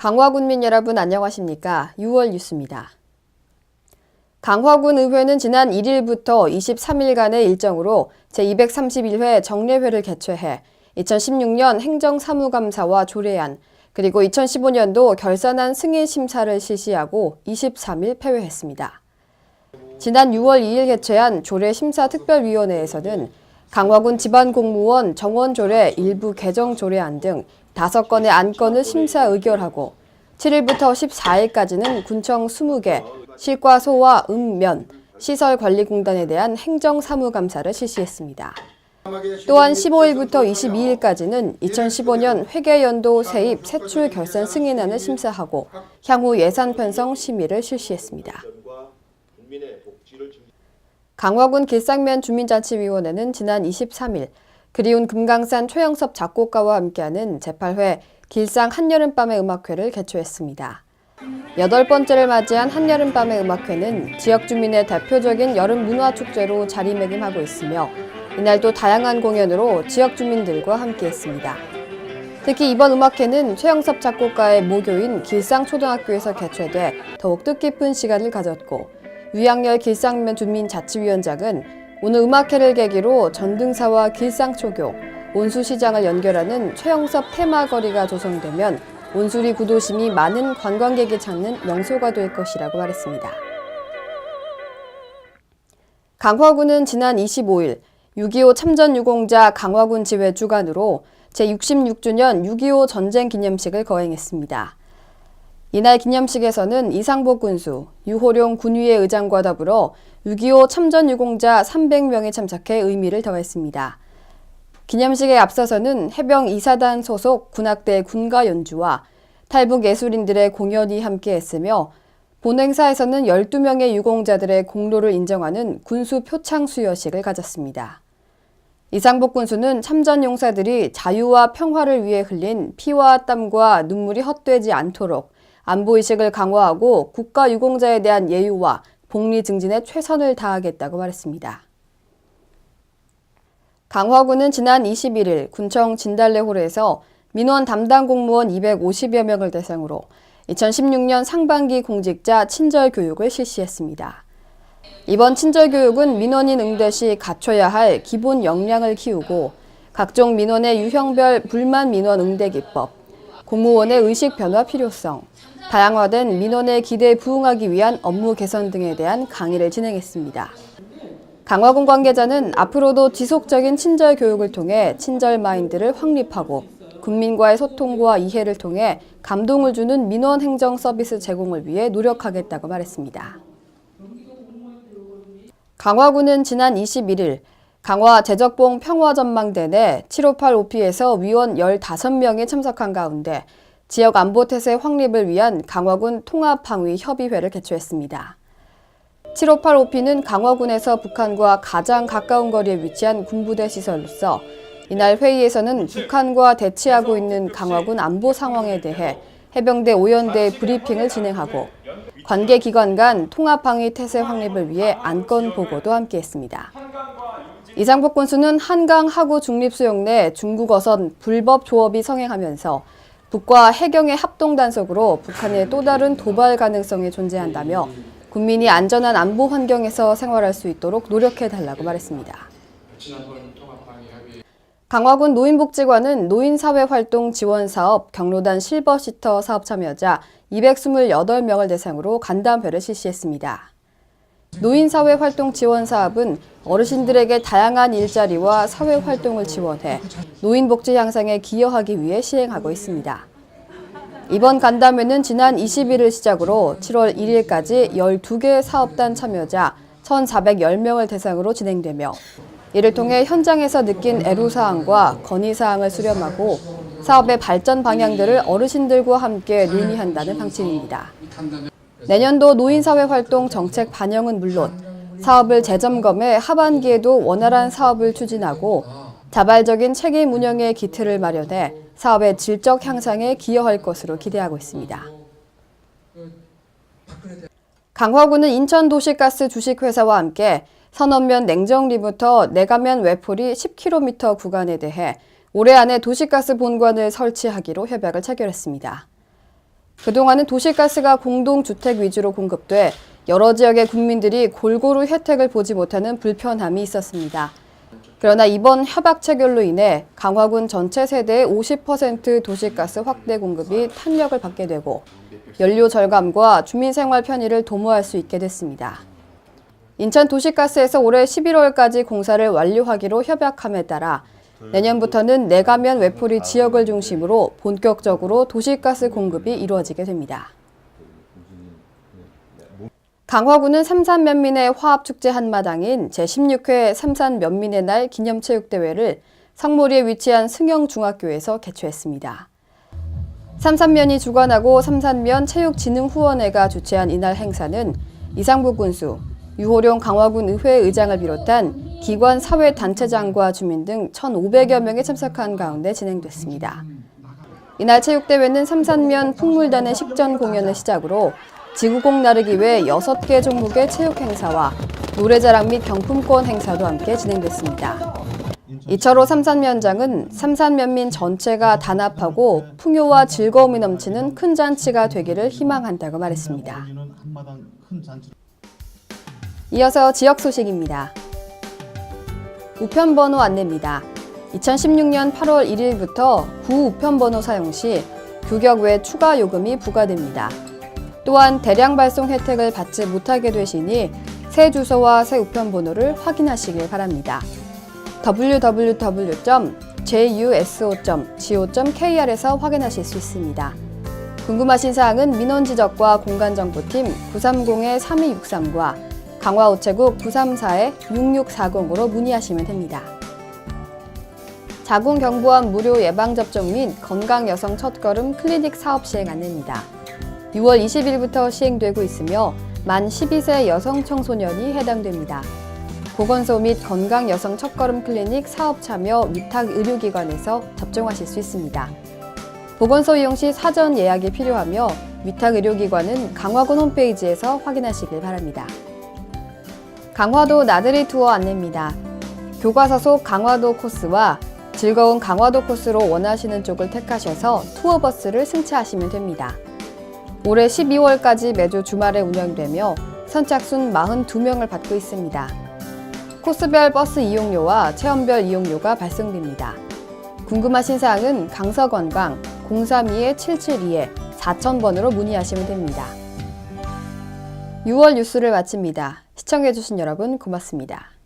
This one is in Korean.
강화군민 여러분 안녕하십니까? 6월 뉴스입니다. 강화군 의회는 지난 1일부터 23일간의 일정으로 제231회 정례회를 개최해 2016년 행정사무감사와 조례안, 그리고 2015년도 결산안 승인 심사를 실시하고 23일 폐회했습니다. 지난 6월 2일 개최한 조례심사특별위원회에서는 강화군 지방공무원 정원조례 일부 개정 조례안 등 5건의 안건을 심사 의결하고 7일부터 14일까지는 군청 20개, 실과소와 읍면, 시설관리공단에 대한 행정사무감사를 실시했습니다. 또한 15일부터 22일까지는 2015년 회계연도 세입 세출 결산 승인안을 심사하고 향후 예산 편성 심의를 실시했습니다. 강화군 길상면 주민자치위원회는 지난 23일 그리운 금강산 최영섭 작곡가와 함께하는 제8회 길상 한여름밤의 음악회를 개최했습니다. 8번째를 맞이한 한여름밤의 음악회는 지역 주민의 대표적인 여름 문화축제로 자리매김하고 있으며 이날도 다양한 공연으로 지역 주민들과 함께했습니다. 특히 이번 음악회는 최영섭 작곡가의 모교인 길상초등학교에서 개최돼 더욱 뜻깊은 시간을 가졌고 유양열 길상면 주민자치위원장은 오늘 음악회를 계기로 전등사와 길상초교, 온수시장을 연결하는 최영섭 테마거리가 조성되면 온수리 구도심이 많은 관광객이 찾는 명소가 될 것이라고 말했습니다. 강화군은 지난 25일 6.25 참전유공자 강화군 지회 주관으로 제66주년 6.25 전쟁 기념식을 거행했습니다. 이날 기념식에서는 이상복 군수, 유호룡 군위의 의장과 더불어 6.25 참전유공자 300명이 참석해 의미를 더했습니다. 기념식에 앞서서는 해병 2사단 소속 군악대 군가 연주와 탈북 예술인들의 공연이 함께했으며 본 행사에서는 12명의 유공자들의 공로를 인정하는 군수 표창 수여식을 가졌습니다. 이상복 군수는 참전용사들이 자유와 평화를 위해 흘린 피와 땀과 눈물이 헛되지 않도록 안보의식을 강화하고 국가 유공자에 대한 예우와 복리 증진에 최선을 다하겠다고 말했습니다. 강화군은 지난 21일 군청 진달래홀에서 민원 담당 공무원 250여 명을 대상으로 2016년 상반기 공직자 친절 교육을 실시했습니다. 이번 친절 교육은 민원인 응대 시 갖춰야 할 기본 역량을 키우고 각종 민원의 유형별 불만 민원 응대 기법, 공무원의 의식 변화 필요성, 다양화된 민원의 기대에 부응하기 위한 업무 개선 등에 대한 강의를 진행했습니다. 강화군 관계자는 앞으로도 지속적인 친절 교육을 통해 친절 마인드를 확립하고 국민과의 소통과 이해를 통해 감동을 주는 민원 행정 서비스 제공을 위해 노력하겠다고 말했습니다. 강화군은 지난 21일 강화 제적봉 평화전망대 내 758 오피에서 위원 15명이 참석한 가운데 지역 안보태세 확립을 위한 강화군 통합방위협의회를 개최했습니다. 758 오피는 강화군에서 북한과 가장 가까운 거리에 위치한 군부대 시설로서 이날 회의에서는 북한과 대치하고 있는 강화군 안보 상황에 대해 해병대 5연대 브리핑을 진행하고 관계기관 간 통합방위 태세 확립을 위해 안건 보고도 함께했습니다. 이상복 군수는 한강 하구 중립수용 내 중국 어선 불법 조업이 성행하면서 북과 해경의 합동단속으로 북한의 또 다른 도발 가능성이 존재한다며 국민이 안전한 안보 환경에서 생활할 수 있도록 노력해달라고 말했습니다. 강화군 노인복지관은 노인사회활동 지원사업 경로단 실버시터 사업 참여자 228명을 대상으로 간담회를 실시했습니다. 노인사회활동 지원 사업은 어르신들에게 다양한 일자리와 사회활동을 지원해 노인복지 향상에 기여하기 위해 시행하고 있습니다. 이번 간담회는 지난 21일 시작으로 7월 1일까지 12개 사업단 참여자 1,410명을 대상으로 진행되며 이를 통해 현장에서 느낀 애로사항과 건의사항을 수렴하고 사업의 발전 방향들을 어르신들과 함께 논의한다는 방침입니다. 내년도 노인사회활동 정책 반영은 물론 사업을 재점검해 하반기에도 원활한 사업을 추진하고 자발적인 책임 운영의 기틀을 마련해 사업의 질적 향상에 기여할 것으로 기대하고 있습니다. 강화군은 인천도시가스 주식회사와 함께 선원면 냉정리부터 내가면 외포리 10km 구간에 대해 올해 안에 도시가스 본관을 설치하기로 협약을 체결했습니다. 그동안은 도시가스가 공동주택 위주로 공급돼 여러 지역의 국민들이 골고루 혜택을 보지 못하는 불편함이 있었습니다. 그러나 이번 협약 체결로 인해 강화군 전체 세대의 50% 도시가스 확대 공급이 탄력을 받게 되고 연료 절감과 주민 생활 편의를 도모할 수 있게 됐습니다. 인천도시가스에서 올해 11월까지 공사를 완료하기로 협약함에 따라 내년부터는 내가면 외풀이 지역을 중심으로 본격적으로 도시가스 공급이 이루어지게 됩니다. 강화군은 삼산면민의 화합축제 한마당인 제16회 삼산면민의 날 기념체육대회를 상무리에 위치한 승영중학교에서 개최했습니다. 삼산면이 주관하고 삼산면 체육진흥후원회가 주최한 이날 행사는 이상부 군수, 유호룡 강화군 의회 의장을 비롯한 기관 사회단체장과 주민 등 1,500여 명이 참석한 가운데 진행됐습니다. 이날 체육대회는 삼산면 풍물단의 식전 공연을 시작으로 지구공 나르기 외 6개 종목의 체육 행사와 노래자랑 및 경품권 행사도 함께 진행됐습니다. 이철호 삼산면장은 삼산면민 전체가 단합하고 풍요와 즐거움이 넘치는 큰 잔치가 되기를 희망한다고 말했습니다. 이어서 지역 소식입니다. 우편번호 안내입니다. 2016년 8월 1일부터 구우편번호 사용 시 규격 외 추가 요금이 부과됩니다. 또한 대량 발송 혜택을 받지 못하게 되시니 새 주소와 새 우편번호를 확인하시길 바랍니다. www.juso.go.kr에서 확인하실 수 있습니다. 궁금하신 사항은 민원지적과 공간정보팀 930-3263과 강화우체국 934-6640으로 문의하시면 됩니다. 자궁경부암 무료 예방접종 및 건강여성 첫걸음 클리닉 사업 시행 안내입니다. 6월 20일부터 시행되고 있으며 만 12세 여성 청소년이 해당됩니다. 보건소 및 건강여성 첫걸음 클리닉 사업 참여 위탁 의료기관에서 접종하실 수 있습니다. 보건소 이용 시 사전 예약이 필요하며 위탁 의료기관은 강화군 홈페이지에서 확인하시길 바랍니다. 강화도 나들이 투어 안내입니다. 교과서 속 강화도 코스와 즐거운 강화도 코스로 원하시는 쪽을 택하셔서 투어버스를 승차하시면 됩니다. 올해 12월까지 매주 주말에 운영되며 선착순 42명을 받고 있습니다. 코스별 버스 이용료와 체험별 이용료가 발생됩니다. 궁금하신 사항은 강서관광 032-772-4000번으로 문의하시면 됩니다. 6월 뉴스를 마칩니다. 시청해주신 여러분 고맙습니다.